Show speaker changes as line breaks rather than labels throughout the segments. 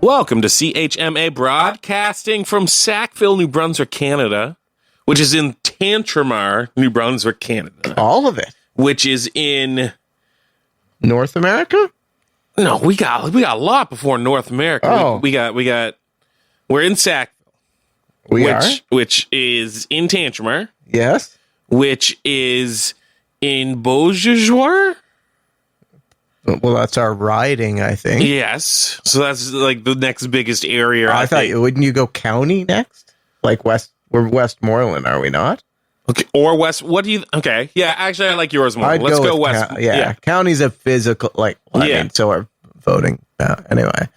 Welcome to CHMA Broadcasting from Sackville, New Brunswick, Canada, which is in Tantramar, New Brunswick, Canada.
All of it.
Which is in
North America?
No, we got a lot before North America.
Oh.
We're in Sackville. Which is in Tantramar.
Yes.
Which is in Beausejour.
Well, that's our riding, I think.
Yes. So that's like the next biggest area.
I thought, wouldn't you go county next? Like West, we're Westmoreland, are we not?
Okay. Or West, what do you, okay. Yeah, actually, I like yours more. Let's go West.
Yeah. County's a physical, so we're voting. Anyway.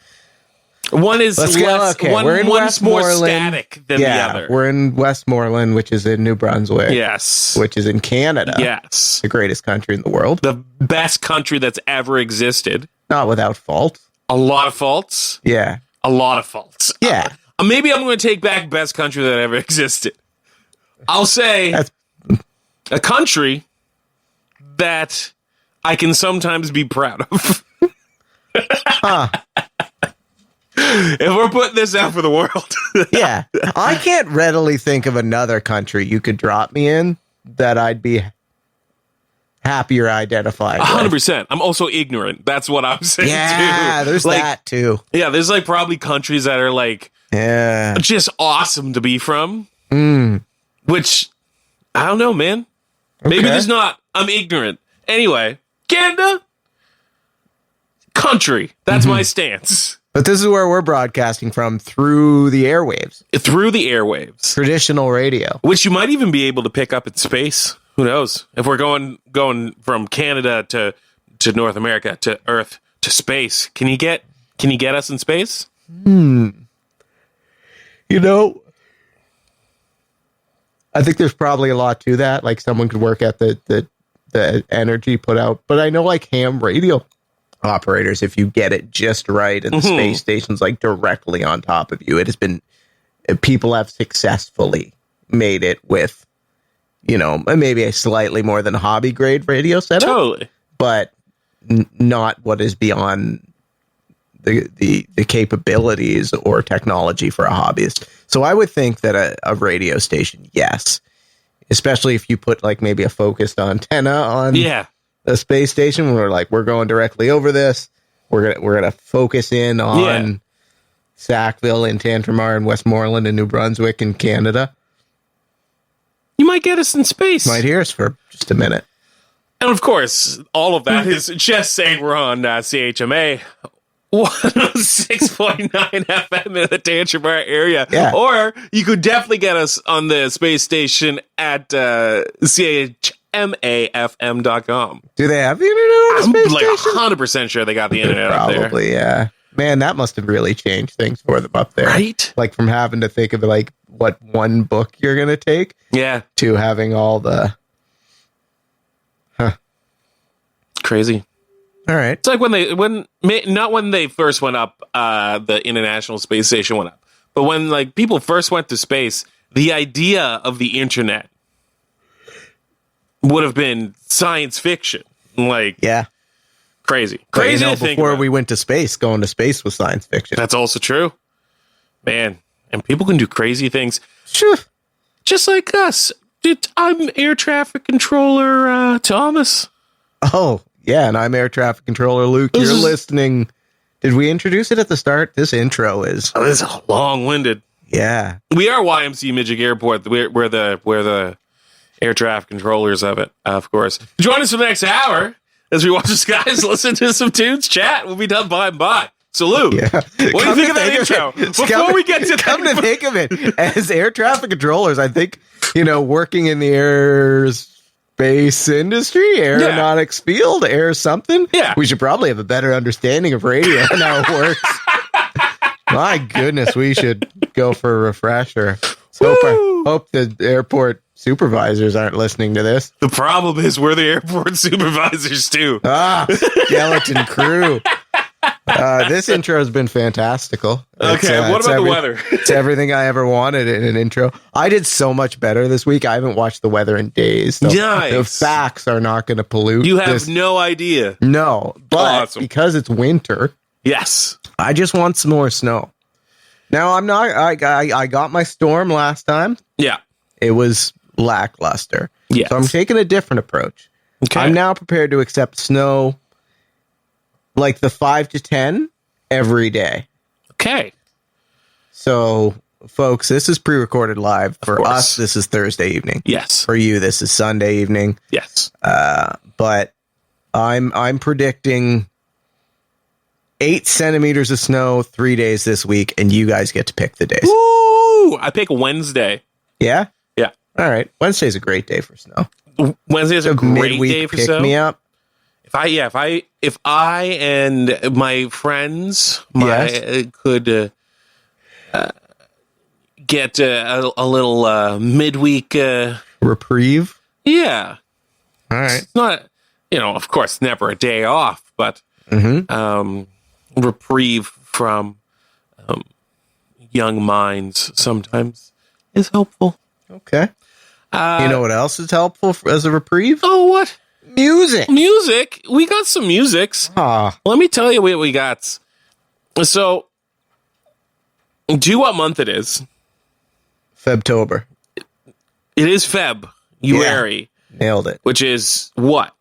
One is one's more static than the other.
We're in Westmoreland, which is in New Brunswick.
Yes.
Which is in Canada.
Yes.
The greatest country in the world.
The best country that's ever existed.
Not without fault.
A lot of faults.
Yeah.
A lot of faults.
Yeah.
Maybe I'm going to take back best country that ever existed. I'll say a country that I can sometimes be proud of.
Huh.
If we're putting this out for the world.
Yeah. I can't readily think of another country you could drop me in that I'd be happier identified
100%. I'm also ignorant. That's what I'm saying, too.
Yeah, there's that, too.
Yeah, there's probably countries that are just awesome to be from. Which, I don't know, man. Okay. Maybe there's not. I'm ignorant. Anyway, Canada, country. That's my stance.
But this is where we're broadcasting from, through the airwaves.
Through the airwaves.
Traditional radio.
Which you might even be able to pick up in space. Who knows? If we're going from Canada to North America, to Earth, to space, can you get us in space?
You know, I think there's probably a lot to that. Like, someone could work at the energy put out. But I know, like, ham radio operators, if you get it just right, and the space station's directly on top of you, it has been, people have successfully made it with, maybe a slightly more than hobby grade radio setup. Totally. But not what is beyond the capabilities or technology for a hobbyist. So I would think that a radio station, yes, especially if you put maybe a focused antenna on the space station, where we're going directly over this. We're gonna focus in on Sackville and Tantramar and Westmoreland and New Brunswick and Canada.
You might get us in space.
Might hear us for just a minute.
And of course, all of that is just saying we're on CHMA 106.9 FM in the Tantramar area. Yeah. Or you could definitely get us on the space station at CHMAFM.com.
Do they have the internet on the space station?
I'm 100% sure they got the internet up there.
Probably, yeah. Man, that must have really changed things for them up there.
Right?
From having to think of what one book you're going to take. Yeah. To having all the...
Crazy.
All right.
It's like not when they first went up, the International Space Station went up, but when people first went to space, the idea of the internet would have been science fiction. Crazy. Crazy to think
before
about.
We went to space, going to space was science fiction.
That's also true. Man, and people can do crazy things.
Sure.
Just like us. I'm air traffic controller Thomas.
Oh, yeah, and I'm air traffic controller Luke. You're listening. Did we introduce it at the start? This intro is...
Oh, this is long-winded.
Yeah.
We are YMC Midgic Airport. We're the air traffic controllers of it, of course. Join us for the next hour as we watch the skies, listen to some tunes, chat. We'll be done by and by. So, Lou, what do you think of that intro? Before we get to
come to think of it, as air traffic controllers, I think, working in the aerospace industry, aeronautics field, air something, we should probably have a better understanding of radio and how it works. My goodness, we should go for a refresher. Hope the airport supervisors aren't listening to this.
The problem is we're the airport supervisors too.
Skeleton crew. This intro has been fantastical.
Okay, what about the weather?
It's everything I ever wanted in an intro. I did so much better this week. I haven't watched the weather in days. So
nice.
The facts are not going to pollute.
You have no idea.
No, but because it's winter.
Yes.
I just want some more snow. Now, I'm not. I got my storm last time.
Yeah.
It was lackluster.
Yes.
So I'm taking a different approach.
Okay.
I'm now prepared to accept snow like the 5 to 10 every day.
Okay.
So, folks, this is pre-recorded live. For
course.
us, this is Thursday evening.
Yes.
For you, this is Sunday evening.
Yes.
But I'm predicting 8 centimeters of snow 3 days this week, and you guys get to pick the days.
Ooh, I pick Wednesday.
Yeah?
Yeah.
All right. Wednesday's a great day for snow.
Wednesday's a great
midweek
day for
pick
snow.
me up.
If I and my friends could get a little midweek
Reprieve.
yeah.
All right.
It's not, of course, never a day off, but reprieve from young minds sometimes is helpful.
Okay. You know what else is helpful as a reprieve?
Oh, what?
Music.
Music. We got some musics. Let me tell you what we got. So, do you know what month it is?
Febtober.
It is February.
Nailed it.
Which is what?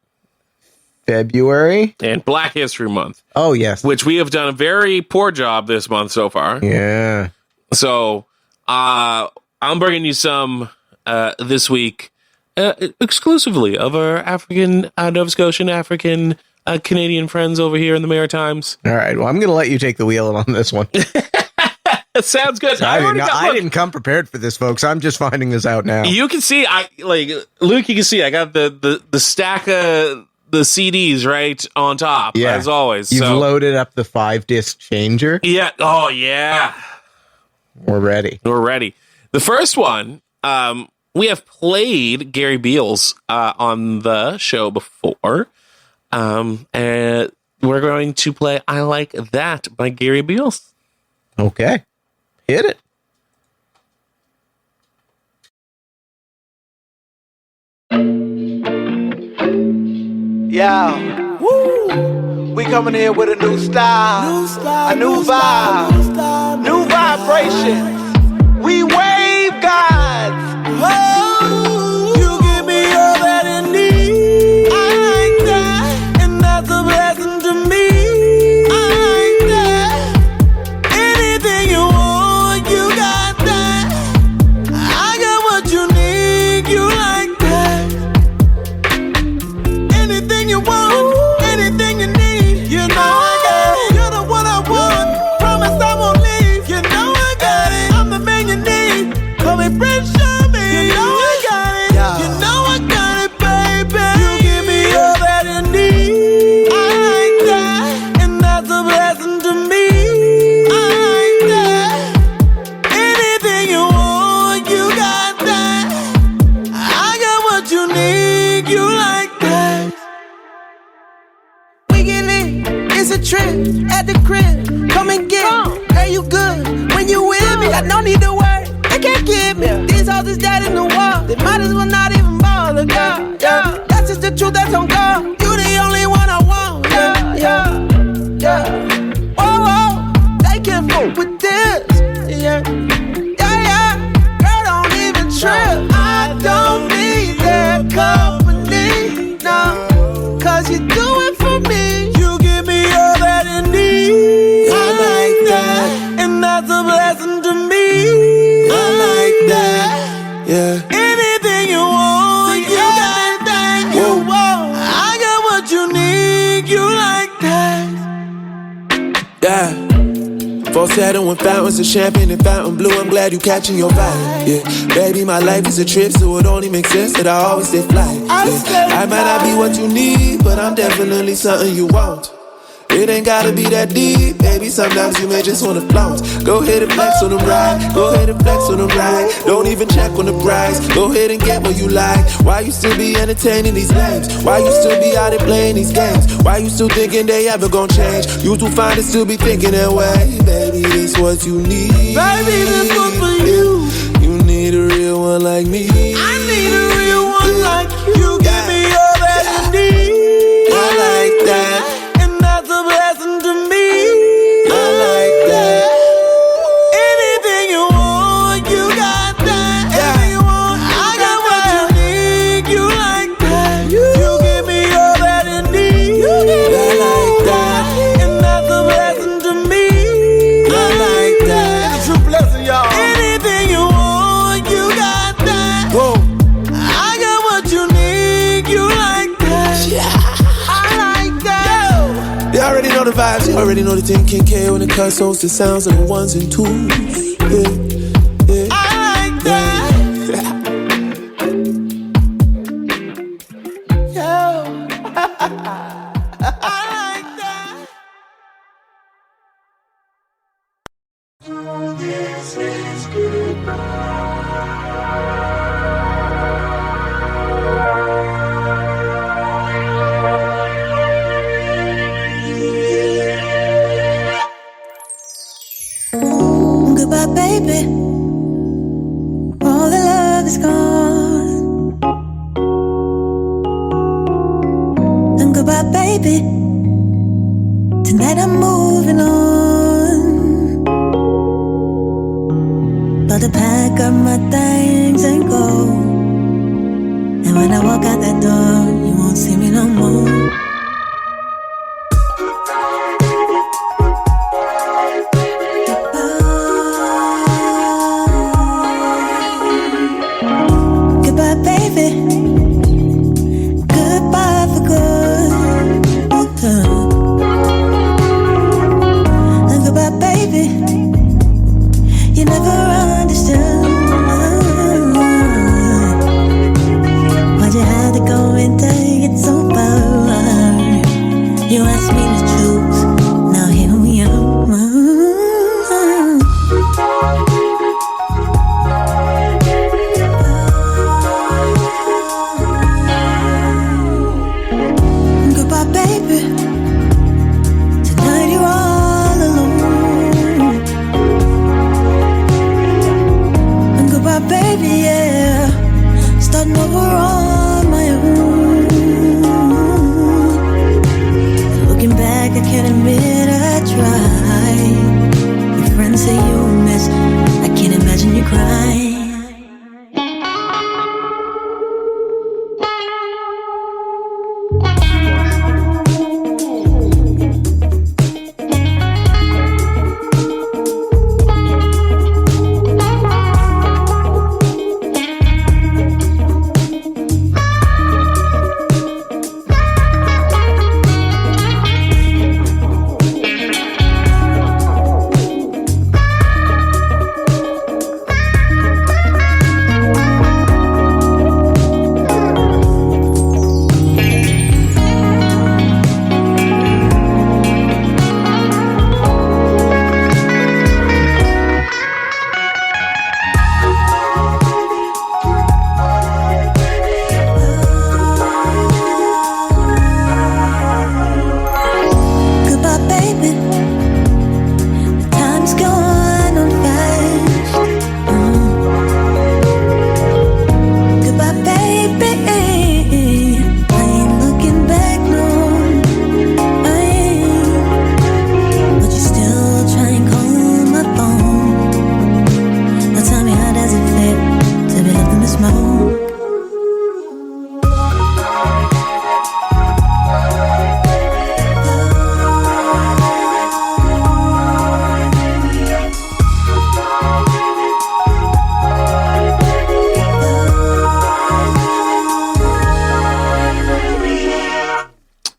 February?
And Black History Month.
Oh, yes.
Which we have done a very poor job this month so far.
Yeah.
So, I'm bringing you some this week exclusively of our African, Nova Scotian, African, Canadian friends over here in the Maritimes.
All right. Well, I'm going to let you take the wheel on this one.
That sounds good.
I didn't come prepared for this, folks. I'm just finding this out now.
You can see, Luke, you can see I got the stack of the CDs right on top, as always.
You've loaded up the 5-disc changer.
Yeah. Oh, yeah.
We're ready.
The first one, we have played Gary Beals on the show before. And we're going to play I Like That by Gary Beals.
Okay. Hit it.
Yeah. Woo. We coming in with a new style. A new vibe. New vibration. We wave gods. Oh, you give me all that I need. I like that. And that's a blessing to me. I like that. Anything you want, you got that. I got what you need, you like that. Anything you want, anything you need, you know I got it. You're the one I want, promise I won't leave. You know I got it. I'm the man you need. Call me Prince, show me. You know I got it. You know I got it, baby. You give me all that I need. I like that, and that's a blessing to me. I like that. Anything you want, you got that. I got what you need, you like that. We get lit, it's a trip at the crib. Come and get me. Girl, you good when you with me. Got no need to worry, they can't get me. These hoes is dead in the wall. They might as well not even bother, girl. Yeah, that's just the truth, that's on God. You the only one I want. Yeah. Whoa, whoa, they can fuck with this. Yeah. Girl, don't even trip. I don't need their company, no. Cause you do it for me. You give me all that I need. I like that, and that's a blessing to me. I like that, yeah. Anything you want, you got that. You want. I got what you need. You like that. Yeah. Falsetto and fountains of champagne and fountain blue. I'm glad you catching your vibe. Yeah, baby, my life is a trip, so it only makes sense that I always stay fly. Yeah. I might not be what you need, but I'm definitely something you want. It ain't gotta be that deep, baby. Sometimes you may just wanna flaunt. Go ahead and flex on the ride. Go ahead and flex on the ride. Don't even check on the price. Go ahead and get what you like. Why you still be entertaining these lames? Why you still be out there playing these games? Why you still thinking they ever gon' change? You too fine to still be thinking that way. Baby, this what you need. Baby, this one for you. You need a real one like me. I need a real one like you. You give me all that I need. I like that. A blessing to me. I like Already know the thing can K when it cuts those the sounds of the ones and twos. Yeah. I like that.
Goodbye, baby. All the love is gone. And goodbye, baby. Tonight I'm moving on. About to pack up my things and go. And when I walk out that door, you won't see me no more.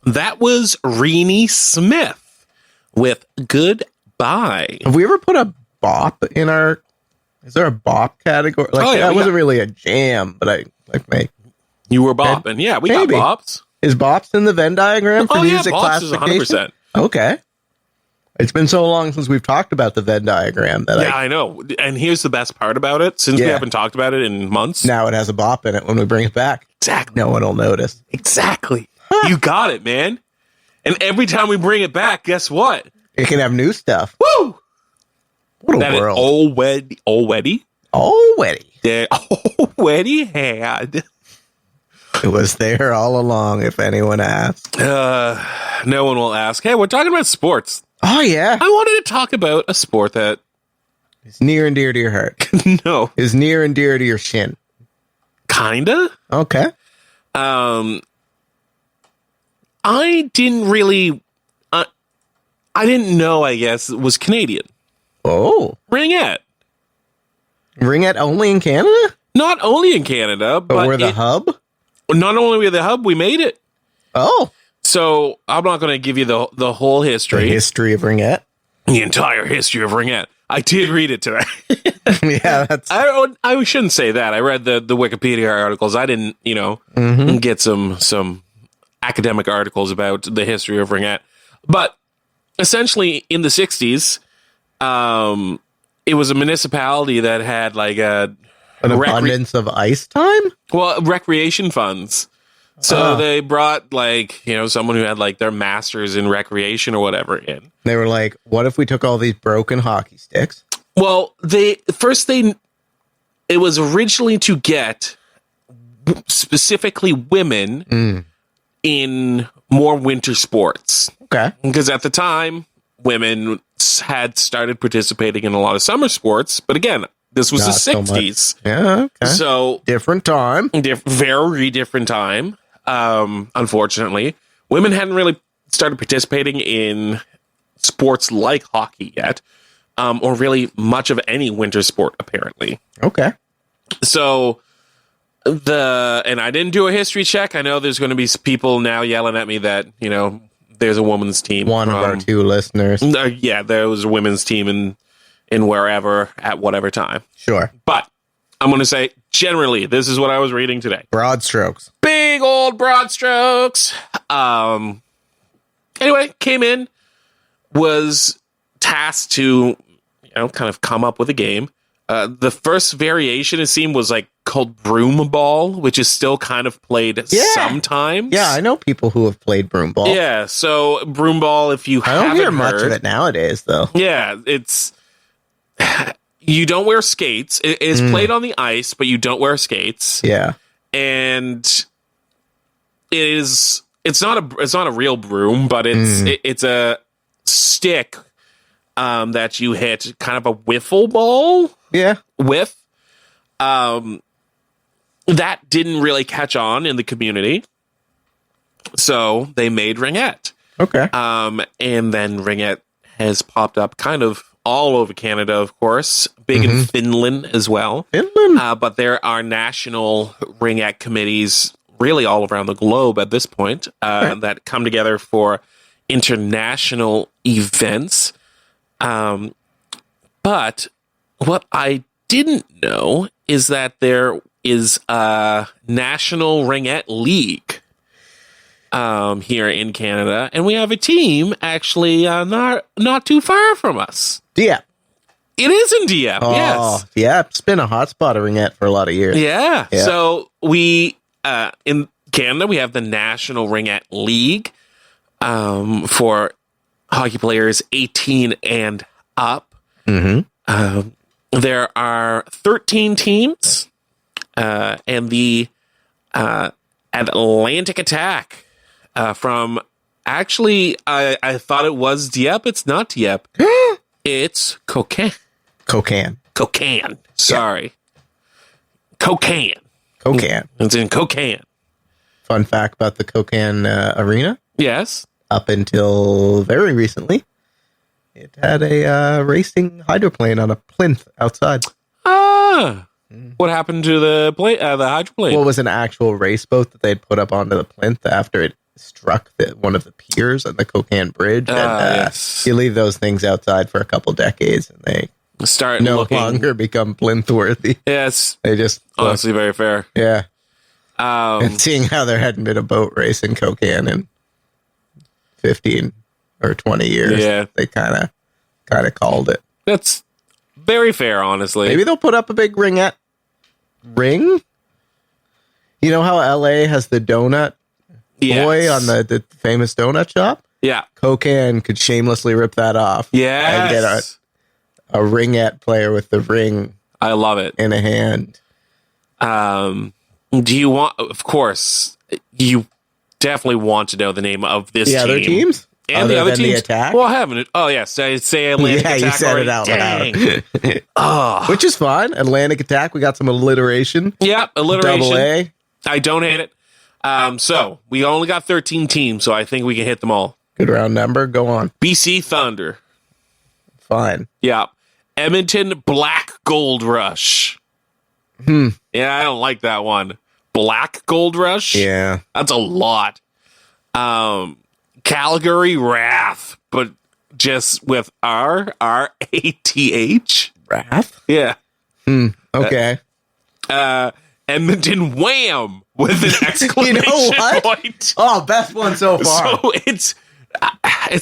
That was Renee Smith with Goodbye.
Have we ever put a bop in our? Is there a bop category? Like, that wasn't really a jam, but I like make.
You were bopping, yeah. We
Maybe.
got bops.
Is bops in the Venn diagram for music
bops is
classification?
100%.
Okay. It's been so long since we've talked about the Venn diagram that
I know. And here's the best part about it. Since we haven't talked about it in months.
Now it has a bop in it when we bring it back.
Exactly.
No one will notice.
Exactly. You got it, man. And every time we bring it back, guess what?
It can have new stuff.
Woo!
What a
that
world.
Already they already had.
It was there all along, if anyone asked.
No one will ask. Hey, we're talking about sports.
Oh, yeah.
I wanted to talk about a sport that
is near and dear to your heart.
No.
Is near and dear to your shin.
Kinda.
Okay.
I didn't really... I didn't know, I guess, it was Canadian.
Oh.
Ringette.
Ringette only in Canada?
Not only in Canada, but
we're the hub?
Not only we're the hub, we made it.
Oh.
So I'm not going to give you the whole
The
history,
history of ringette.
the entire history of ringette. I did read it today.
Yeah, that's
I shouldn't say that. I read the Wikipedia articles. I didn't, get some academic articles about the history of ringette. But essentially, in the 60s, it was a municipality that had like an
abundance of ice time.
recreation funds. So they brought like, someone who had like their masters in recreation or whatever in.
They were like, "What if we took all these broken hockey sticks?"
Well, it was originally to get specifically women in more winter sports.
Okay.
Because at the time, women had started participating in a lot of summer sports. But again, this was
Not
the
so
60s.
Yeah. Okay.
So
Different time.
very different time. Unfortunately, women hadn't really started participating in sports like hockey yet, or really much of any winter sport, apparently.
Okay.
So and I didn't do a history check. I know there's going to be people now yelling at me that, there's a women's team.
One of our two listeners.
Yeah, there was a women's team in wherever at whatever time.
Sure.
But I'm going to say, generally, this is what I was reading today.
Broad strokes.
Big old broad strokes. Anyway, came in, was tasked to, kind of come up with a game. The first variation, it seemed, was like called broom ball, which is still kind of played sometimes.
Yeah, I know people who have played broom ball.
Yeah, so broom ball, if you
I don't
haven't
hear much
heard,
of it nowadays, though.
Yeah, it's you don't wear skates. It is played on the ice, but you don't wear skates.
Yeah.
And it's not a real broom, but it's a stick that you hit, kind of a wiffle ball.
Yeah.
With that didn't really catch on in the community, so they made ringette.
Okay.
And then ringette has popped up kind of all over Canada, of course, big in Finland as well.
Finland.
But there are national ringette committees really all around the globe at this point that come together for international events. But what I didn't know is that there is a national ringette league here in Canada, and we have a team actually not too far from us.
Dieppe.
It is in Dieppe, yes.
Yeah, it's been a hotspot of ringette for a lot of years.
Yeah. So we in Canada we have the National Ringette League for hockey players 18 and up. There are 13 teams, and the Atlantic Attack from actually I thought it was Dieppe. It's not Dieppe. It's Cocan. Sorry. Cocan. It's in Cocan.
Fun fact about the Cocan arena.
Yes.
Up until very recently, it had a racing hydroplane on a plinth outside.
What happened to the hydroplane?
Well, it was an actual race boat that they'd put up onto the plinth after it struck one of the piers on the Cocan Bridge. And
yes.
You leave those things outside for a couple decades, and they
start
no
looking
longer become plinth worthy.
Yes,
they just
honestly very fair.
Yeah. And seeing how there hadn't been a boat race in Cocan in 15 or 20 years, they kind of called it.
That's very fair, honestly.
Maybe they'll put up a big ringette ring. You know how LA has the donut boy on the famous donut shop?
Yeah.
Cocan could shamelessly rip that off.
Yeah.
And get a ringette player with the ring.
I love it.
In a hand.
Do you want, of course, you definitely want to know the name of this team.
The other teams?
And
other
the other
than
teams.
The Attack?
Well, I haven't. Oh, yes. Say Atlantic Attack.
Yeah, you said it out loud. Which is fine. Atlantic Attack. We got some alliteration.
Yeah, alliteration.
Double A.
I don't hate it. So, we only got 13 teams, so I think we can hit them all.
Good round number. Go on.
BC Thunder.
Fine.
Yeah. Edmonton Black Gold Rush. Yeah, I don't like that one. Black Gold Rush?
Yeah.
That's a lot. Calgary Wrath, but just with R-A-T-H.
Wrath?
Yeah.
Okay.
Edmonton Wham with an exclamation point.
Oh, best one so far.
So it's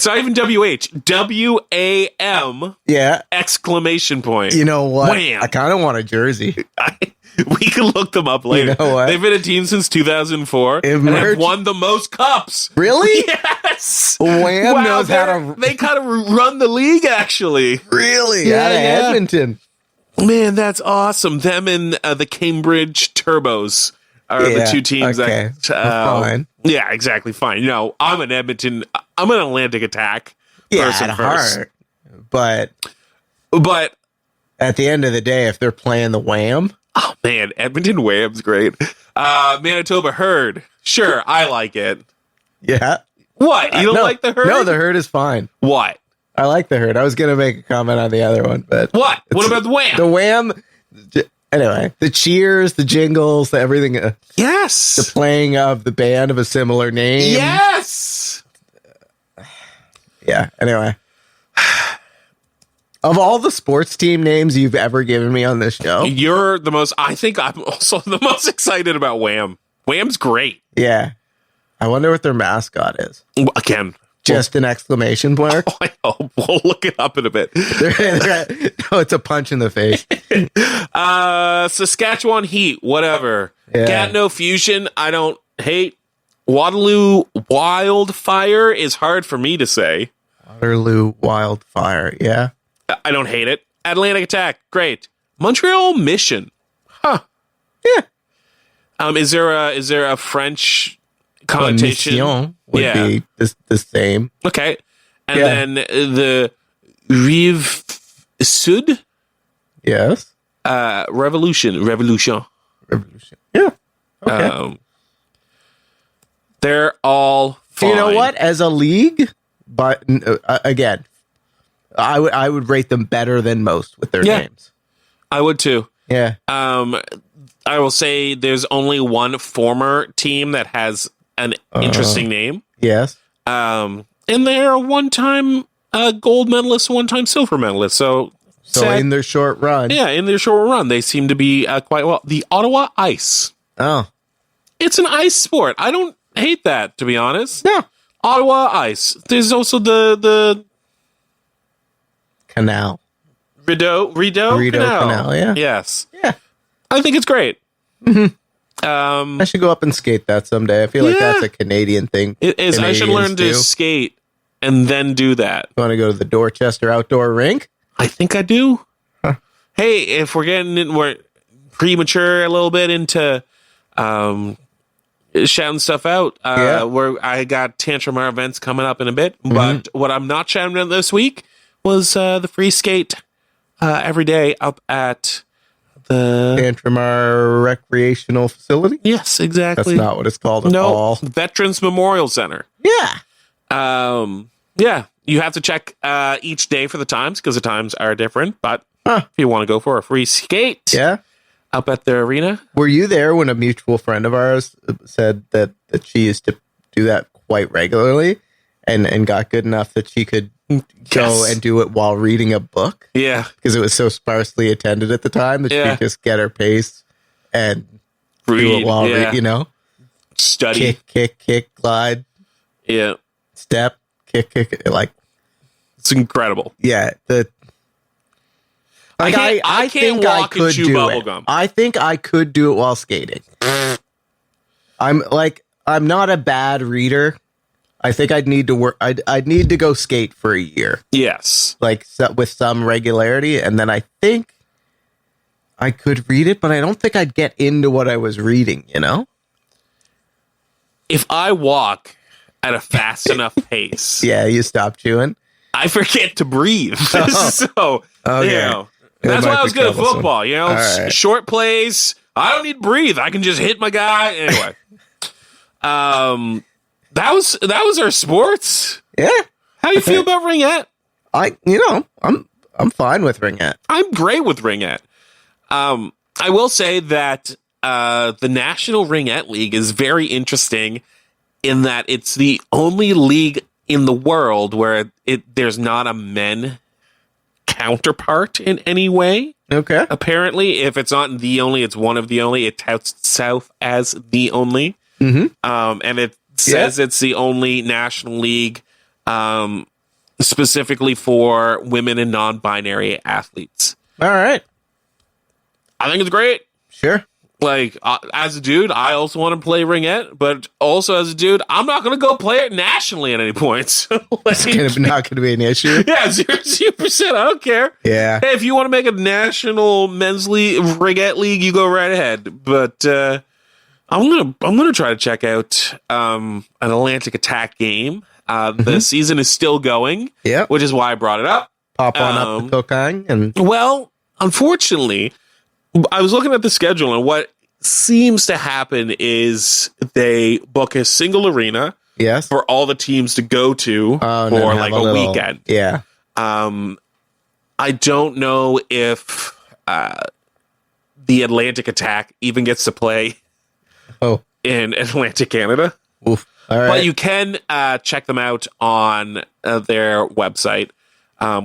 not even W-H. W-A-M.
Yeah.
Exclamation point.
You know what?
Wham.
I kind of want a jersey.
We can look them up later.
You know what?
They've been a team since 2004 and have won the most cups.
Really?
Yes.
Wham knows how to...
They kind of run the league, actually.
Really?
Yeah,
Out of
yeah.
Edmonton.
Man, that's awesome. Them and the Cambridge Turbos are the two teams
okay.
that...
Fine.
Yeah, exactly. Fine. No, I'm an Atlantic Attack person
at
first.
heart. But
But,
at the end of the day, if they're playing the Wham...
oh man, Edmonton Wham's great. Manitoba Herd. Sure, I like it.
Yeah.
What? You don't like the Herd?
No, the Herd is fine.
What?
I like the Herd. I was going to make a comment on the other one, but...
What? What about the Wham?
The Wham... Anyway, the cheers, the jingles, the everything...
Yes.
The playing of the band of a similar name.
Yes.
Yeah, anyway. Of all the sports team names you've ever given me on this show...
You're the most... I think I'm also the most excited about Wham. Wham's great.
Yeah. I wonder what their mascot is.
Again...
Just an exclamation mark?
Oh, I hope. We'll look it up in a bit.
No, it's a punch in the face.
Saskatchewan Heat, whatever.
Yeah.
Gatineau Fusion, I don't hate. Waterloo Wildfire is hard for me to say.
Waterloo Wildfire, yeah.
I don't hate it. Atlantic Attack, great. Montreal Mission, huh?
Yeah.
Is there a French connotation?
Mission would be the same.
Okay. And then the Rive Sud?
Yes.
Revolution.
Yeah. Okay.
They're all fine.
You know what? As a league, but again, I would rate them better than most with their names.
I would too.
Yeah.
I will say there's only one former team that has an interesting name.
Yes.
And they're a one-time gold medalist, one-time silver medalist. So
in their short run.
Yeah, in their short run, they seem to be quite well. The Ottawa Ice.
Oh.
It's an ice sport. I don't hate that, to be honest.
No.
Ottawa Ice. There's also the
Canal.
Rideau
Canal, yeah.
Yes.
Yeah.
I think it's great.
Mm-hmm. I should go up and skate that someday. I feel like that's a Canadian thing.
It is. I should learn to skate and then do that.
You want to go to the Dorchester Outdoor Rink?
I think I do. Huh. Hey, if we're we're premature a little bit into shouting stuff out, where I got Tantramar events coming up in a bit, but what I'm not shouting out this week was the free skate every day up at the
Tantramar Recreational Facility?
Yes, exactly.
That's not what it's called at all.
Veterans Memorial Center.
Yeah.
Yeah. You have to check each day for the times because the times are different. But if you want to go for a free skate up at the arena.
Were you there when a mutual friend of ours said that she used to do that quite regularly and got good enough that she could go and do it while reading a book?
Yeah.
Because it was so sparsely attended at the time that she'd just get her pace and do it while
study.
Kick, glide.
Yeah.
Step, kick, like
it's incredible.
Yeah, I
can't
think
walk
I could
and chew
do
bubble
it.
gum.
I think I could do it while skating. I'm not a bad reader. I think I'd need to work. I'd need to go skate for a year.
Yes,
with some regularity, and then I think I could read it, but I don't think I'd get into what I was reading. You know,
if I walk at a fast enough pace,
you stop chewing.
I forget to breathe. So that's why I was good at football. You know, short plays. I don't need to breathe. I can just hit my guy anyway. That was our sports.
Yeah.
How do you feel about ringette?
I'm fine with ringette.
I'm great with ringette. I will say that the National Ringette League is very interesting in that it's the only league in the world where there's not a men counterpart in any way.
Okay.
Apparently, if it's not the only, it's one of the only. It touts itself as the only.
Mm-hmm.
And it says it's the only national league specifically for women and non-binary athletes.
All right.
I think it's great.
Sure.
Like, as a dude, I also want to play ringette, but also as a dude, I'm not going to go play it nationally at any point. So, like,
It's not going to be an issue.
yeah, 0%. I don't care.
Yeah.
Hey, if you want to make a national men's league, ringette league, you go right ahead. But I'm gonna try to check out an Atlantic Attack game. The season is still going.
Yeah.
Which is why I brought it up.
Pop on up to Tokang and
Well, unfortunately, I was looking at the schedule, and what seems to happen is they book a single arena
yes.
for all the teams to go to
and then
for
have
like
a
a
little-
weekend.
Yeah.
I don't know if the Atlantic Attack even gets to play
Oh.
in Atlantic Canada.
Oof. All right.
But you can check them out on their website,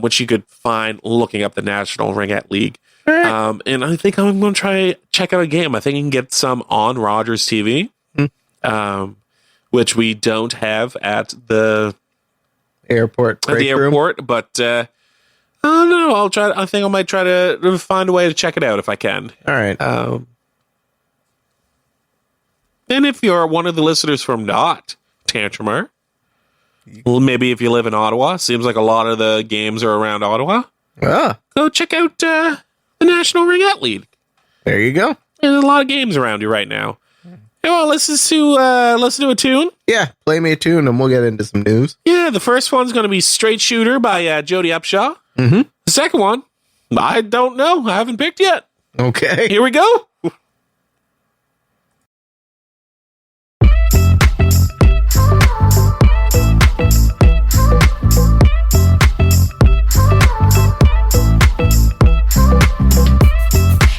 which you could find looking up the National Ringette League. And I think I'm going to try check out a game. I think you can get some on Rogers TV, which we don't have at the
airport.
at the
break room.
airport. But I don't know. I'll try. I think I might try to find a way to check it out if I can.
All right.
And if you're one of the listeners from not Tantramar, well, maybe if you live in Ottawa, seems like a lot of the games are around Ottawa.
Ah,
Go check out the National Ringette League.
there you go.
There's a lot of games around you right now. Hey, well, let's do a tune.
Yeah, play me a tune and we'll get into some news.
Yeah, the first one's going to be Straight Shooter by Jody Upshaw.
Mm-hmm.
The second one, I don't know. I haven't picked yet.
Okay.
Here we go.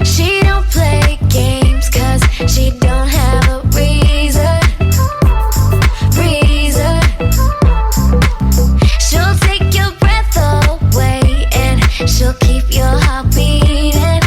She don't play games 'cause she don't have a reason. She'll take your breath away and she'll keep your heart beating.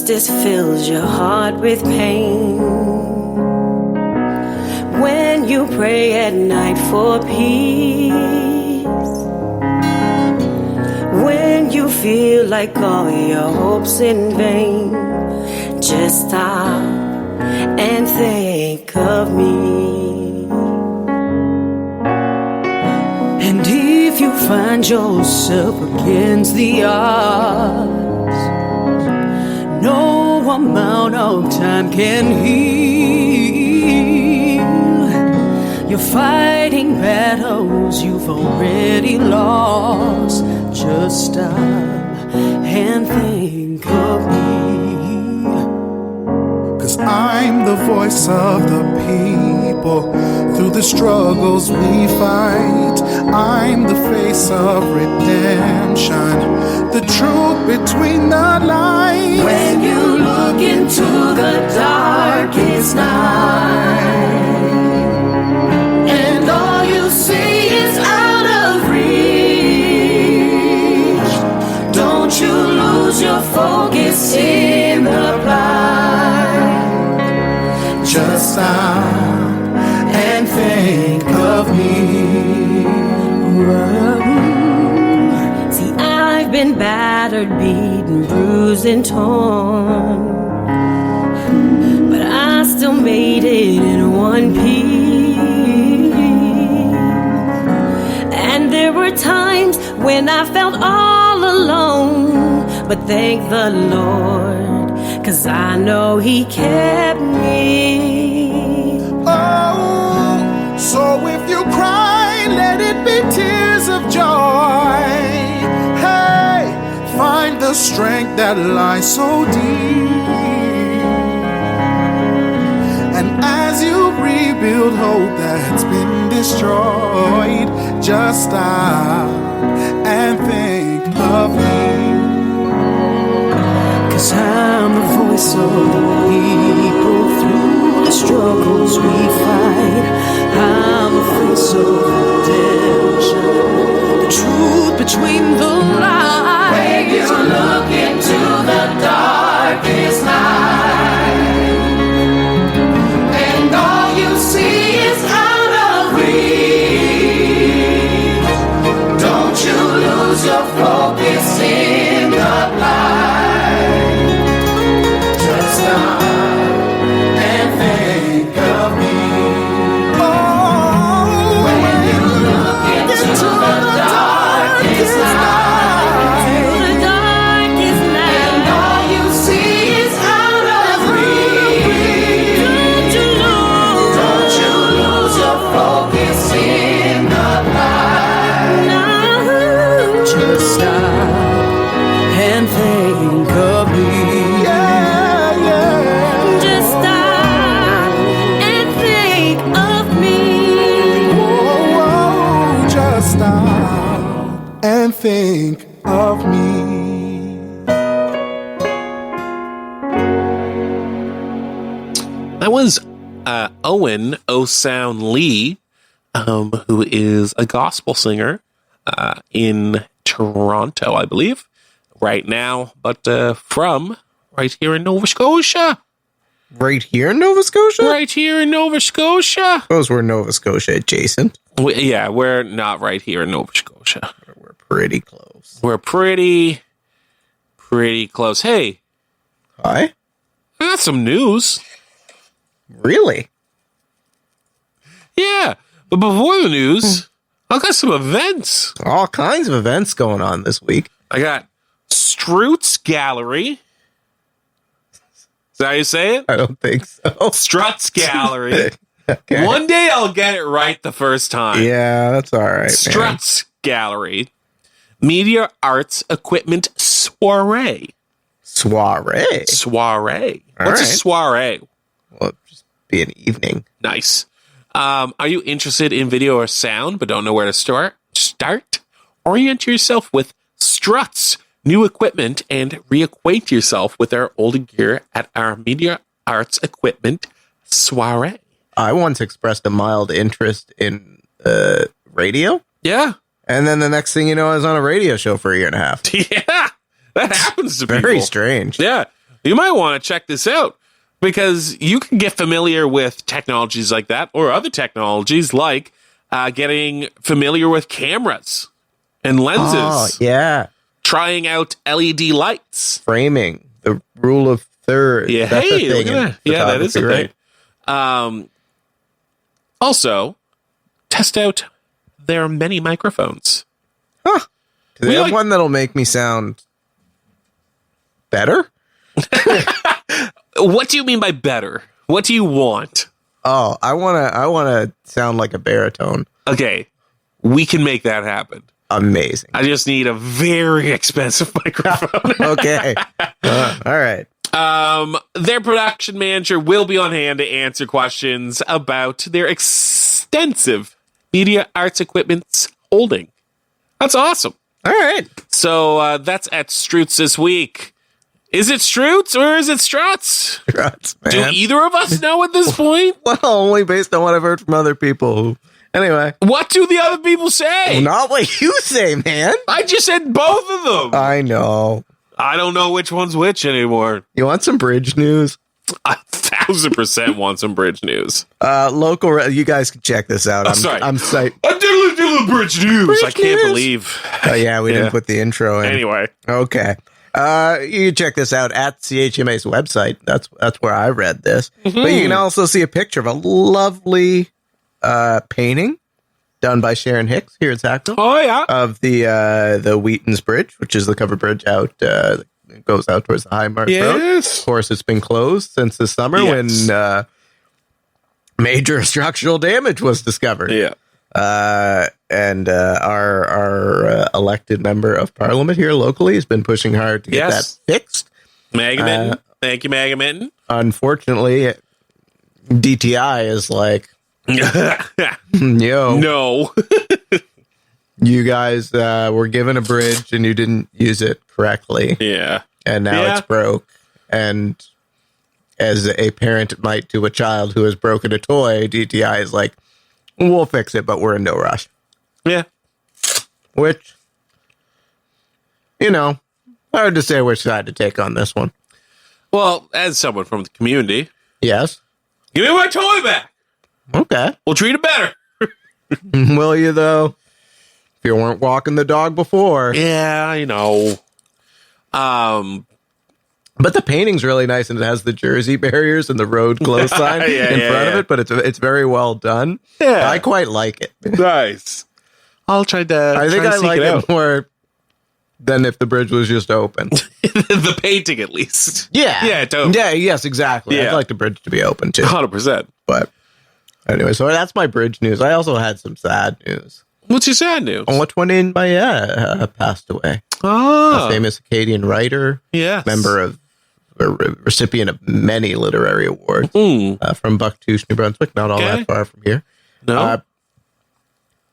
injustice fills your heart with pain. When you pray at night for peace, when you feel like all your hopes in vain, just stop and think of me. And if you find yourself against the odds, no amount of time can heal. You're fighting battles you've already lost. Just stop and think of me.
'Cause I'm the voice of the people through the struggles we fight. I'm the face of redemption, the truth between the lines.
When you look into the darkest night, and all you see is out of reach, don't you lose your focus in the blind.
Just stop and think of me.
See, I've been battered, beaten, bruised, and torn, but I still made it in one piece. And there were times when I felt all alone, but thank the Lord, 'cause I know He kept me.
Oh, so if you cry, let it be tears of joy. Hey, find the strength that lies so deep. And as you rebuild hope that's been destroyed, just stop and think of me.
'Cause I'm the voice of the people through the struggles we fight. I'm the face of redemption, the truth between the lines. When you look into the darkest night, and all you see is out of reach, don't you lose your focus in the blind. Just stop and think of me. When you look into the darkest night, and all you see is out of reach, don't you lose your focus in the blind. Just stop and think of me. Just stop and think of me.
Oh, just stop and think of me.
That was Owen O'Sound Lee, who is a gospel singer in Toronto, I believe, right now, but from right here in Nova Scotia.
Right here in Nova Scotia?
Right here in Nova Scotia.
Suppose we're Nova Scotia adjacent.
Yeah, we're not right here in Nova Scotia.
We're pretty close.
We're pretty close. Hey,
Hi?
I got some news.
Really?
Yeah, but before the news, I got some events.
All kinds of events going on this week.
I got Struts Gallery. Is that how you say it?
I don't think so.
Struts Gallery.
Okay.
One day I'll get it right the first time.
Yeah, that's all right, man.
Struts Gallery. Media Arts Equipment Soiree.
Soiree?
Soiree.
All
What's a
right.
soiree?
Well, it'd just be an evening.
Nice. Are you interested in video or sound but don't know where to start? Orient yourself with Struts new equipment and reacquaint yourself with our old gear at our Media Arts Equipment Soiree.
I once expressed a mild interest in radio.
Yeah.
And then the next thing you know, I was on a radio show for a year and a half.
Yeah. That happens to people.
Very strange.
Yeah. you might want to check this out because you can get familiar with technologies like that or other technologies like getting familiar with cameras and lenses.
Oh, yeah.
Trying out LED lights.
Framing. The rule of thirds.
Yeah,
That's a
hey,
thing
look at that.
in
Yeah, that is a
photography,
thing. Also, test out their many microphones.
Huh. Do they
We
have
like-
one that'll make me sound better?
What do you mean by better? What do you want?
Oh, I wanna sound like a baritone.
Okay, we can make that happen.
Amazing.
I just need a very expensive microphone.
Okay. All right.
Their production manager will be on hand to answer questions about their extensive media arts equipment's holding. That's awesome.
All right.
So that's at Strutz this week. Is it Strutz or is it Struts?
Congrats,
Do
man.
either of us know at this point?
Well, only based on what I've heard from other people. Anyway,
What do the other people say?
not what you say, man.
I just said both of them.
I know.
I don't know which one's which anymore.
You want some bridge news?
I 1,000% want some bridge news.
You guys can check this out.
Sorry.
I'm psyched.
A diddle bridge news. I can't
news.
believe.
Oh yeah, we
Yeah.
didn't put the intro in.
Anyway,
Okay. You can check this out at CHMA's website. That's where I read this. But you can also see a picture of a lovely painting done by Sharon Hicks here at Sackville
oh yeah,
of the Wheaton's Bridge, which is the covered bridge out it goes out towards the High Mark Road.
yes.
Of course, it's been closed since this summer
Yes.
when major structural damage was discovered.
Yeah.
And our elected member of parliament here locally has been pushing hard to get
Yes.
that fixed.
Magamitten. Thank you, Magamitten.
Unfortunately, DTI is like, yo,
No.
you guys were given a bridge and you didn't use it correctly,
Yeah.
and now
Yeah.
it's broke. And as a parent might to a child who has broken a toy, DTI is like, we'll fix it, but we're in no rush.
Yeah.
Which, hard to say which side to take on this one.
Well, as someone from the community,
Yes.
give me my toy back.
Okay.
We'll treat it better.
Will you, though? If you weren't walking the dog before.
Yeah, I know.
But the painting's really nice, and it has the Jersey barriers and the road close sign
Yeah,
in
yeah,
front
yeah.
of it, but it's very well done.
Yeah.
I quite like it.
Nice. I'll try to.
I think
try to
I
seek
like
out.
it more than if the bridge was just open.
The painting, at least.
Yeah.
Yeah, totally.
Yeah, yes, exactly.
Yeah.
I'd like the bridge to be open, too.
100%.
But anyway, so that's my bridge news. I also had some sad news.
What's your sad news?
On which one in my passed away. A
Oh,
famous Acadian writer,
yes.
member of, a recipient of many literary awards from Bucktouche, New Brunswick, not all
Okay.
that far from here.
No.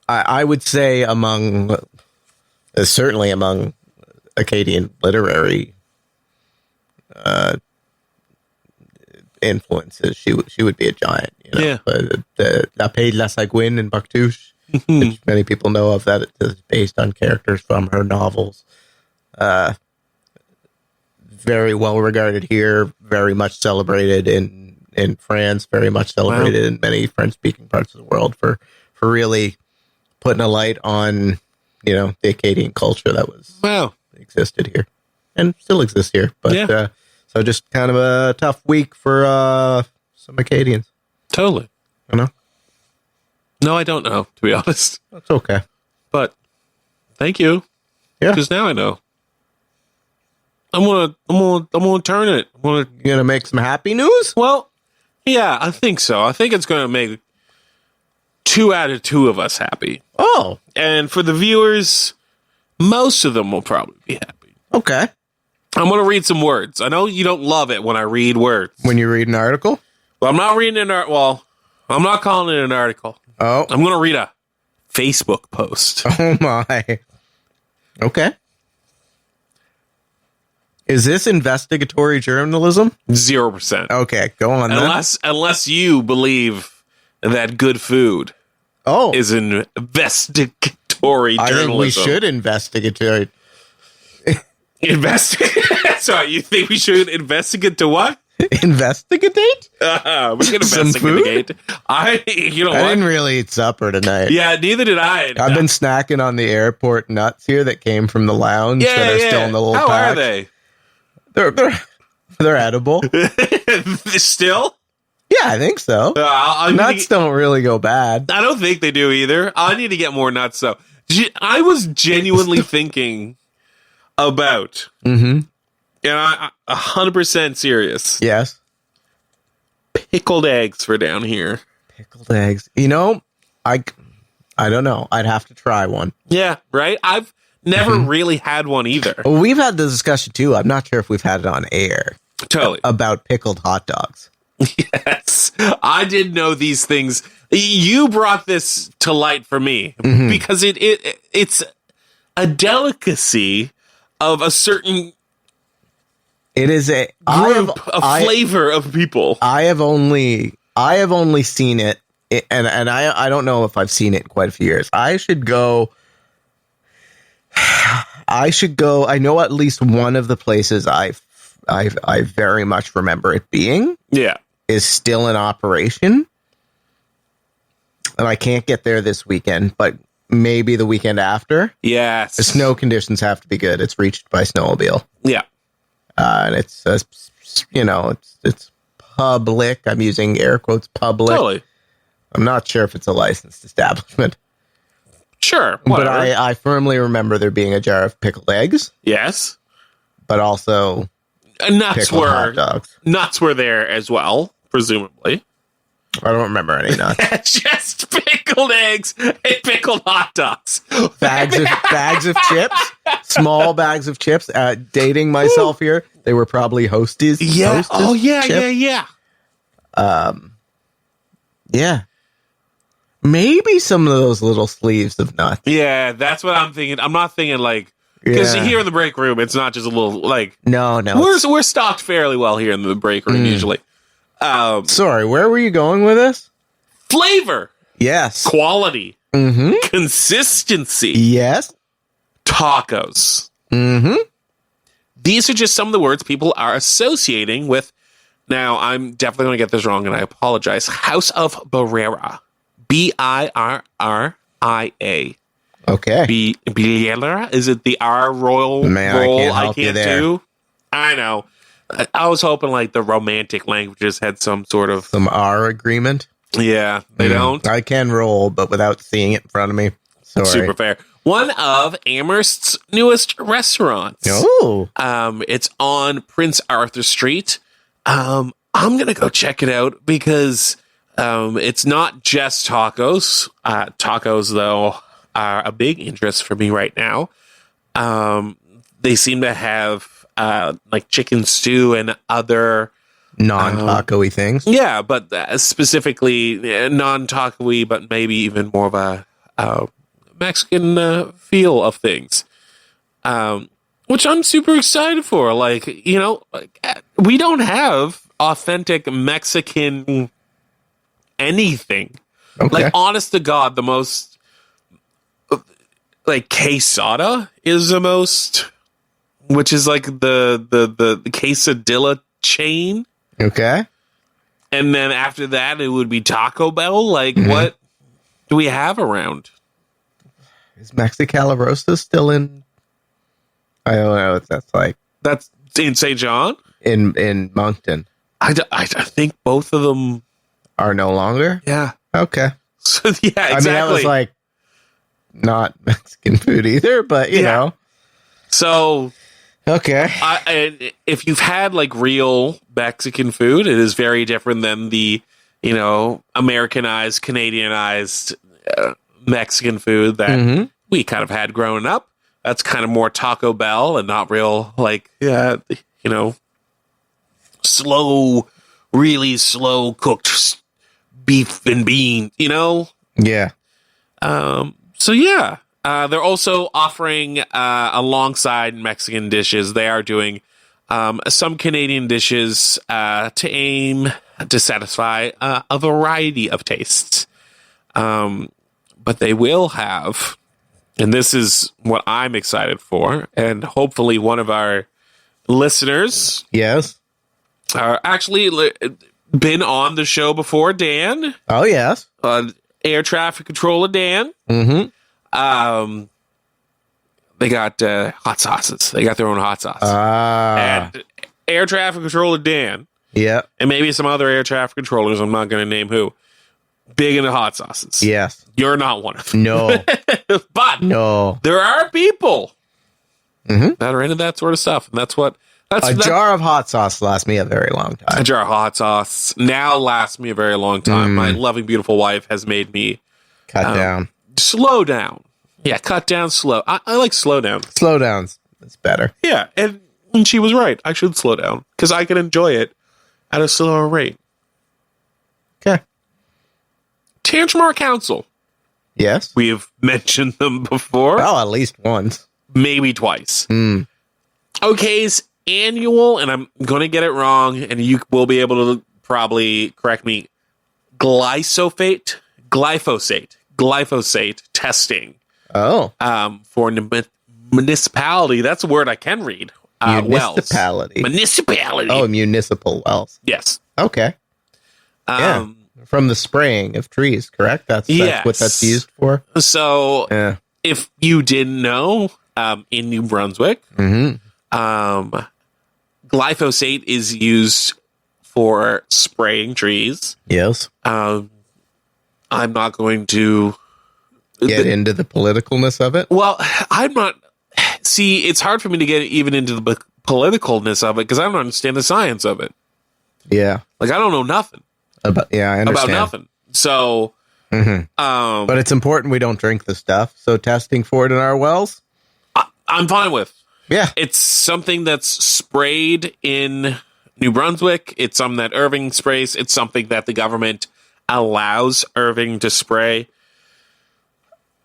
I would say certainly among Acadian literary influences, she would be a giant.
Yeah.
But La Paix de la Saguine in Bucktouche, which many people know of, that is based on characters from her novels. Very well regarded here, very much celebrated in France, very much celebrated in many French-speaking parts of the world for really putting a light on, the Acadian culture that existed here and still exists here. But
Yeah.
so just kind of a tough week for some Acadians.
Totally. No, I don't know, to be honest.
That's okay.
But thank you.
Yeah.
Because now I know. I'm gonna turn it.
You gonna make some happy news?
Well, yeah, I think so. I think it's gonna make 2 out of 2 of us happy.
Oh,
And for the viewers, most of them will probably be happy.
okay.
I'm going to read some words. I know you don't love it when I read words.
When you read an article?
Well, I'm not reading I'm not calling it an article.
Oh,
I'm going to read a Facebook post.
oh my. Okay. Is this investigatory journalism?
0%.
Okay, go on then.
Unless you believe that good food
Oh,
is investigatory
I
journalism.
think we should investigate.
Investigate. Sorry, you think we should investigate to what?
Investigate?
We can
Some
investigate. You know
I
what?
didn't really eat supper tonight.
Yeah, neither did I.
I've been snacking on the airport nuts here that came from the lounge that are still in the little
How
pack.
are they?
They're edible.
Still?
Yeah, I think so. Nuts don't really go bad.
I don't think they do either. I need to get more nuts, though. I was genuinely thinking about, and I'm 100% serious,
Yes.
pickled eggs for down here.
Pickled eggs. You know, I don't know. I'd have to try one.
Yeah, right? I've never really had one either.
Well, we've had the discussion too. I'm not sure if we've had it on air.
Totally.
About pickled hot dogs.
Yes. I did know these things. You brought this to light for me because it's a delicacy of a certain
It is a
flavor of people.
I have only seen it, and I don't know if I've seen it in quite a few years. I should go. I know at least one of the places I very much remember it being.
Yeah.
Is still in operation, and I can't get there this weekend, but maybe the weekend after.
Yes.
The snow conditions have to be good. It's reached by snowmobile.
Yeah.
And it's it's public. I'm using air quotes public.
Totally.
I'm not sure if it's a licensed establishment.
Sure.
But
Whatever.
I firmly remember there being a jar of pickled eggs,
Yes.
but also
Nuts
pickled hot dogs.
Nuts were there as well, presumably.
I don't remember any nuts.
Just pickled eggs and pickled hot dogs.
bags of chips, small bags of chips. Dating myself here, they were probably Hostess.
Yeah.
Hostess
Oh yeah,
chips.
yeah.
Yeah. Maybe some of those little sleeves of nuts.
Yeah, that's what I'm thinking. I'm not thinking like because
Yeah.
here in the break room, it's not just a little like
No.
we're stocked fairly well here in the break room usually.
Sorry, where were you going with this?
Flavor,
Yes.
quality,
Mm-hmm.
consistency,
Yes.
tacos.
Mm-hmm.
These are just some of the words people are associating with. Now, I'm definitely going to get this wrong, and I apologize. House of Barrera. Birria.
Okay.
Birria? Is it the R roll
Man, I
roll
can't
I
help you
can't
there.
do? I know. I was hoping like the romantic languages had some sort of...
Some R agreement.
Yeah, they don't.
I can roll, but without seeing it in front of me. Sorry.
Super fair. One of Amherst's newest restaurants.
Oh.
It's on Prince Arthur Street. I'm going to go check it out because it's not just tacos. Tacos, though, are a big interest for me right now. They seem to have like chicken stew and other
Non-taco-y things.
yeah, but specifically non-taco-y, but maybe even more of a Mexican feel of things, which I'm super excited for. Like, you know, we don't have authentic Mexican anything.
Okay.
Like, honest to God, the most like quesada is the most, which is like the quesadilla chain.
Okay.
And then after that, it would be Taco Bell. Like, what do we have around?
Is Mexicali still in? I don't know what that's like.
That's in St. John?
In Moncton.
I think both of them.
Are no longer?
Yeah.
Okay.
So, yeah, exactly.
I mean, that was like not Mexican food either, but you know.
So,
Okay.
and if you've had like real Mexican food, it is very different than the, you know, Americanized, Canadianized Mexican food that we kind of had growing up. That's kind of more Taco Bell and not real, like, you know, really slow cooked beef and bean, you know?
Yeah.
So yeah, they're also offering alongside Mexican dishes. They are doing some Canadian dishes to aim to satisfy a variety of tastes. But they will have, and this is what I'm excited for, and hopefully one of our listeners
Yes.
are actually been on the show before. Dan,
Oh, yes.
air traffic controller Dan.
Mm-hmm.
They got hot sauces. They got their own hot sauce. And air traffic controller Dan,
Yeah.
and maybe some other air traffic controllers, I'm not going to name who, big into hot sauces.
Yes.
You're not one of them.
No.
But
No.
there are people
Mhm.
that are into that sort of stuff. And that's what...
A jar of hot sauce lasts me a very long time.
A jar of hot sauce now lasts me a very long time. My loving, beautiful wife has made me
Cut down.
slow down. Yeah, cut down slow. I like slow down.
Slow downs. It's better.
Yeah, and she was right. I should slow down because I can enjoy it at a slower rate.
Okay.
Tantramart Council.
Yes.
We've mentioned them before.
Oh, at least once.
Maybe twice.
Mm.
OK's annual, and I'm going to get it wrong, and you will be able to probably correct me, glyphosate testing
Oh.
for municipality. That's a word I can read.
Municipality.
Wells. Municipality.
Oh, municipal wells.
Yes.
Okay. Yeah. From the spraying of trees, correct? That's
Yes.
what that's used for.
So
Yeah.
if you didn't know, in New Brunswick, glyphosate is used for spraying trees.
Yes.
I'm not going to
Get into the politicalness of it.
Well, I'm not. See, it's hard for me to get even into the politicalness of it because I don't understand the science of it.
Yeah.
Like I don't know nothing
I understand.
about nothing. So,
But it's important we don't drink the stuff. So testing for it in our wells.
I'm fine with.
Yeah.
It's something that's sprayed in New Brunswick. It's something that Irving sprays. It's something that the government allows Irving to spray.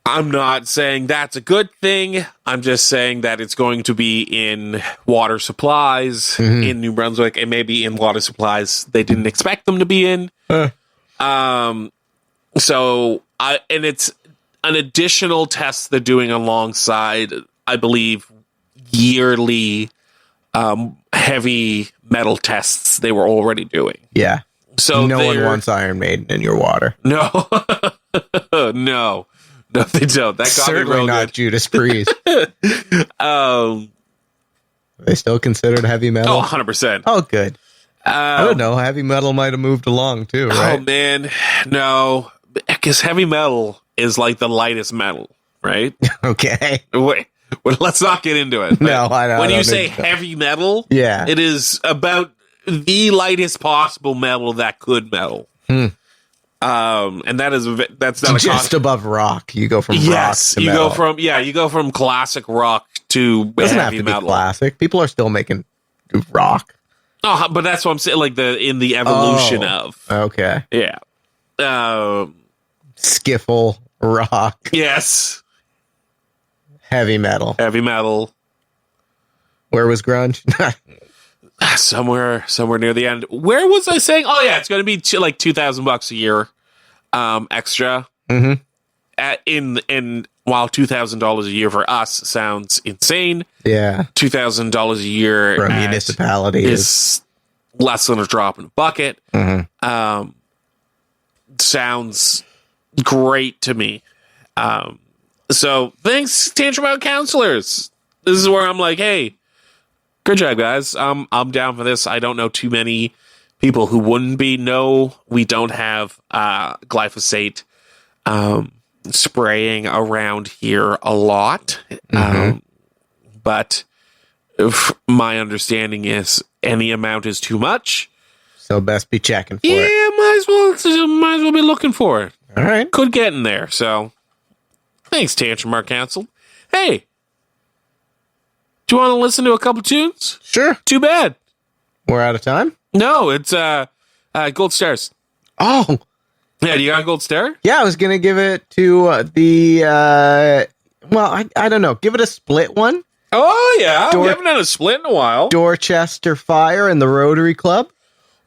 I'm not saying that's a good thing. I'm just saying that it's going to be in water supplies in New Brunswick and maybe in water supplies they didn't expect them to be in. And it's an additional test they're doing alongside, I believe, yearly heavy metal tests they were already doing.
Yeah.
So
no one wants Iron Maiden in your water.
No. No, they don't. That got
Certainly
me real
not
good.
Judas Priest. They still considered heavy metal?
Oh, 100%.
Oh, good. I don't know. Heavy metal might have moved along too, right?
Oh, man. No. Because heavy metal is like the lightest metal, right?
Okay.
Wait. Well, let's not get into it.
No, I know.
When you say heavy metal,
Yeah.
it is about the lightest possible metal that could metal. And that's not
just above rock. You go from rock to
you
metal.
you go from classic rock to
Doesn't have
heavy
to be
metal.
classic. People are still making rock.
Oh, but that's what I'm saying. Like in the evolution of
Okay.
yeah.
Skiffle, rock,
Yes,
heavy metal.
heavy metal.
Where was grunge?
Somewhere near the end. Where was I saying? Oh yeah, it's going to be like $2,000 a year, extra.
Mhm.
While $2,000 a year for us sounds insane,
Yeah.
$2,000 a year
For a municipality
is less than a drop in a bucket.
Mhm.
Sounds great to me. So thanks, Tantramart counselors. This is where I'm like, hey, good job, guys. I'm down for this. I don't know too many people who wouldn't be. No, we don't have glyphosate spraying around here a lot. But my understanding is any amount is too much.
So best be checking for
Yeah,
it.
might as well be looking for it.
All right.
Could get in there. So thanks, Tantramart Council. Hey, do you want to listen to a couple tunes?
Sure.
Too bad.
We're out of time.
No, it's Gold Stars.
Oh,
Yeah, do you got a Gold Star?
yeah. I was gonna give it to well, I don't know. Give it a split one.
Oh yeah, we haven't done a split in a while.
Dorchester Fire and the Rotary Club.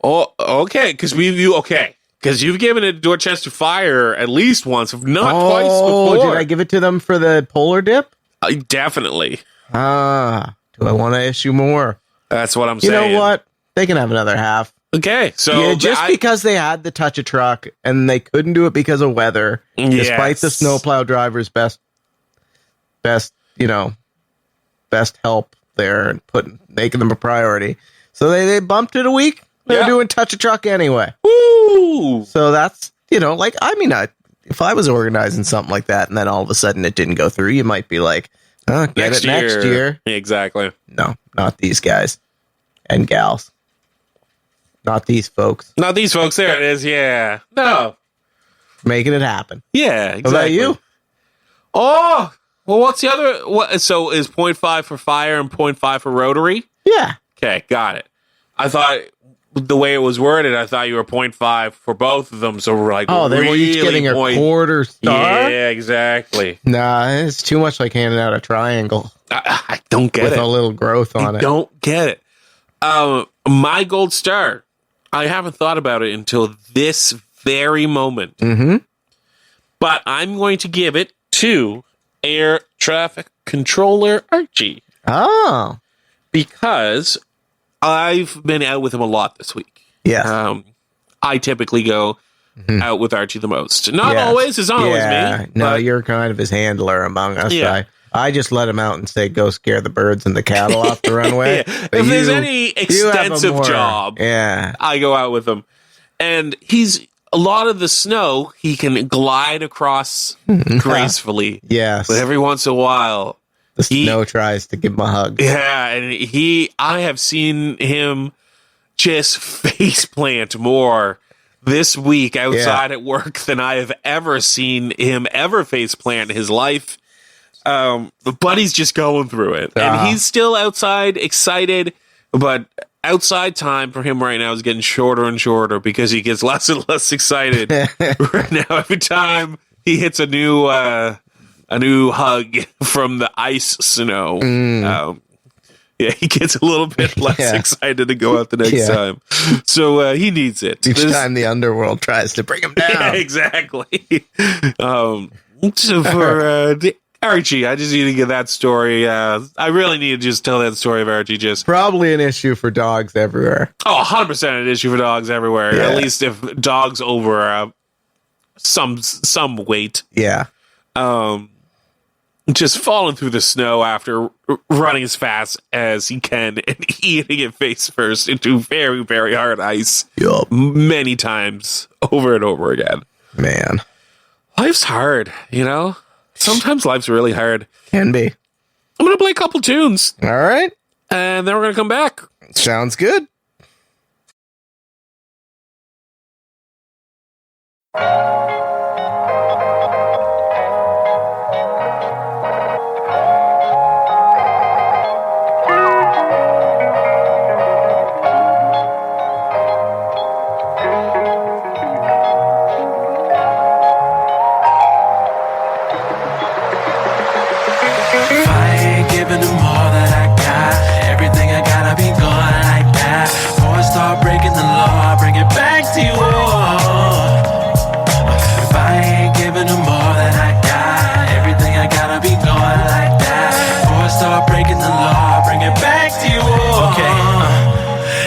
Oh, okay, because you've given it Dorchester Fire at least once, if not twice before.
Did I give it to them for the polar dip?
Definitely.
Do I want to issue more?
That's what I'm
You
saying.
know what? They can have another half.
Okay, so
Yeah, just because they had the touch a truck and they couldn't do it because of weather, despite the snowplow driver's best help there and making them a priority. So they bumped it a week. They're doing touch a truck anyway.
Woo!
So that's, if I was organizing something like that and then all of a sudden it didn't go through, you might be like, get it next year.
Exactly.
No, not these guys and gals. Not these folks.
Not these folks. There it is. Yeah. No.
Making it happen.
Yeah, exactly.
How about you?
Oh, well, what's the other? So is 0.5 for fire and 0.5 for rotary?
Yeah.
Okay, got it. I thought the way it was worded, I thought you were 0.5 for both of them. So we're like,
they were each getting a quarter star?
Yeah, exactly.
Nah, it's too much like handing out a triangle.
I don't get
with
it.
a little growth on it.
Don't get it. My gold star, I haven't thought about it until this very moment.
Mm-hmm.
But I'm going to give it to Air Traffic Controller Archie.
Oh.
Because I've been out with him a lot this week.
Yeah.
I typically go out with Archie the most. Not always. It's not always me.
No, you're kind of his handler among us.
Yeah.
I just let him out and say, go scare the birds and the cattle off the runway.
Yeah. If there's any extensive job, I go out with him. And he's a lot of the snow, he can glide across gracefully.
Yes.
But every once in a while,
the snow tries to give him a hug.
Yeah, and I have seen him just face plant more this week outside at work than I have ever seen him ever face plant in his life. But he's just going through it. And he's still outside, excited, but outside time for him right now is getting shorter and shorter because he gets less and less excited right now. Every time he hits a new hug from the ice snow. He gets a little bit less excited to go out the next time. So he needs it.
Each time the underworld tries to bring him down.
Yeah, exactly. So for Archie, I just need to get that story. I really need to just tell that story of Archie. Just
probably an issue for dogs everywhere.
Oh, 100% an issue for dogs everywhere.
Yeah.
At least if dogs over some weight.
Yeah.
Just falling through the snow after running as fast as he can and eating it face first into very, very hard ice.
Yup.
Many times over and over again.
Man.
Life's hard, Sometimes life's really hard.
Can be.
I'm going to play a couple tunes.
All right.
And then we're going to come back.
Sounds good.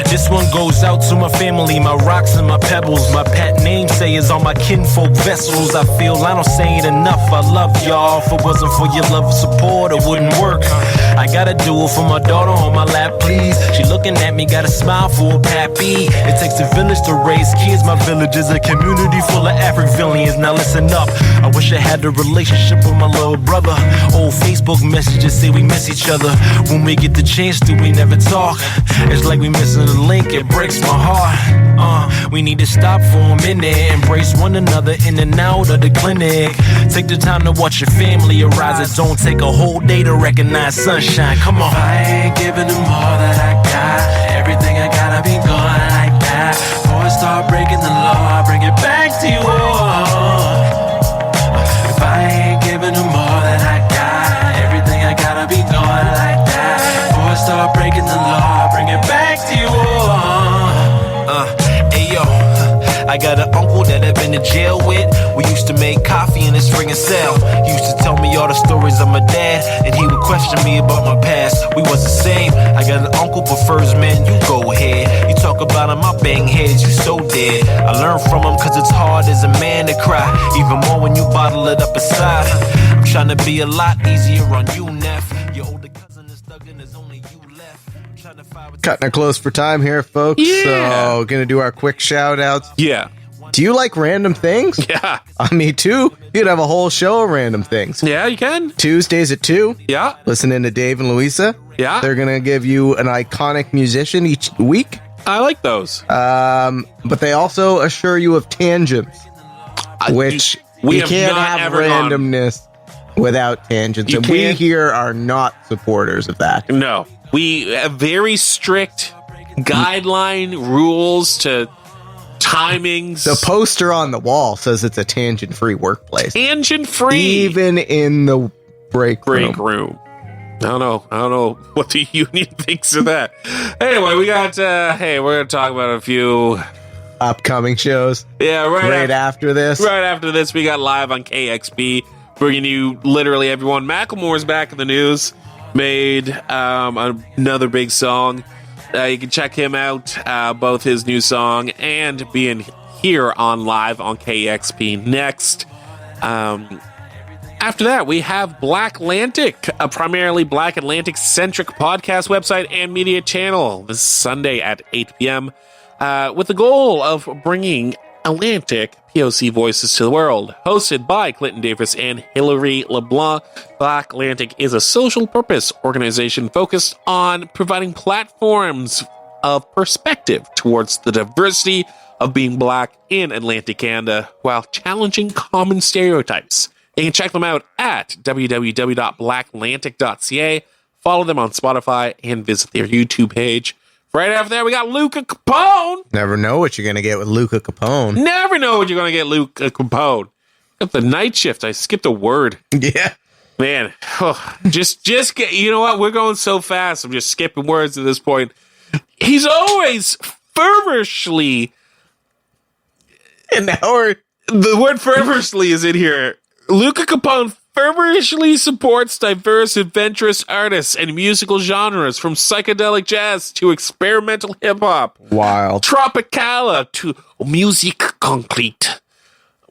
This one goes out to my family, my rocks and my pebbles. My pet namesay is on my kinfolk vessels. I feel I don't say it enough. I love y'all. If it wasn't for your love and support, it wouldn't work. I gotta do it for my daughter on my lap, please. She looking at me, got a smile for a pappy. It takes a village to raise kids. My village is a community full of SACKVILLIANS. Now listen up. I wish I had a relationship with my little brother. Old Facebook messages say we miss each other. When we get the chance to, we never talk. It's like we missing a link, it breaks my heart. We need to stop for a minute, embrace one another in and out of the clinic. Take the time to watch your family arise. It don't take a whole day to recognize sunshine. Come on.
If I ain't giving them all that I got, everything I gotta be gone like that. Before I start breaking the law, I bring it back to you. If I ain't giving them all that I got, everything I gotta be gone like that. Before I start breaking the law, I bring it back to you.
Ayo, I got an uncle that I've been to jail with. We used to make coffee in his friggin' cell. He used to tell me all the stories of my dad, and he would question me about my past. We was the same. I got an uncle prefers men, you go ahead. You talk about him, I bang heads, you so dead. I learned from him cause it's hard as a man to cry, even more when you bottle it up inside. I'm trying to be a lot easier on you, Neff. Your older cousin is stuck and there's only you left. Trying to find
Cutting it close for time here, folks.
Yeah.
So, gonna do our quick shout outs.
Yeah.
Do you like random things?
Yeah.
Me too. You'd have a whole show of random things.
Yeah, you can.
Tuesdays at 2.
Yeah.
Listening to Dave and Louisa.
Yeah.
They're going to give you an iconic musician each week.
I like those.
But they also assure you of tangents, which
we
you
have
can't
not
have
ever gone-
randomness without tangents.
You
And we
can't-
here are not supporters of that.
No. We have very strict guideline rules to timings.
The poster on the wall says it's a tangent-free workplace.
Tangent-free.
Even in the break
room. I don't know what the union thinks of that. Anyway, we got we're gonna talk about a few
upcoming shows.
Yeah,
right after this.
Right after this, we got live on KXP, bringing you literally everyone. Macklemore's back in the news. Made another big song. You can check him out, both his new song and being here on live on KXP next. After that, we have Black Atlantic, a primarily Black Atlantic-centric podcast website and media channel this Sunday at 8 p.m. With the goal of bringing Atlantic POC voices to the world. Hosted by Clinton Davis and Hilary LeBlanc, Black Atlantic is a social purpose organization focused on providing platforms of perspective towards the diversity of being Black in Atlantic Canada while challenging common stereotypes. You can check them out at www.blackatlantic.ca, follow them on Spotify, and visit their YouTube page. Right after that, we got Luca Capone.
Never know what you're going to get with Luca Capone.
Never know what you're going to get, Luca Capone. Got the night shift. I skipped a word.
Yeah.
Man, just get, you know what? We're going so fast. I'm just skipping words at this point. He's always feverishly.
And now
the word feverishly is in here. Luca Capone feverishly supports diverse, adventurous artists and musical genres from psychedelic jazz to experimental hip-hop.
Wild.
Tropicala to musique concrete.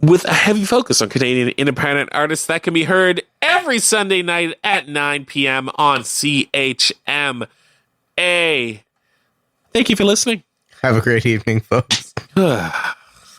With a heavy focus on Canadian independent artists that can be heard every Sunday night at 9 p.m. on CHMA. Thank you for listening.
Have a great evening, folks.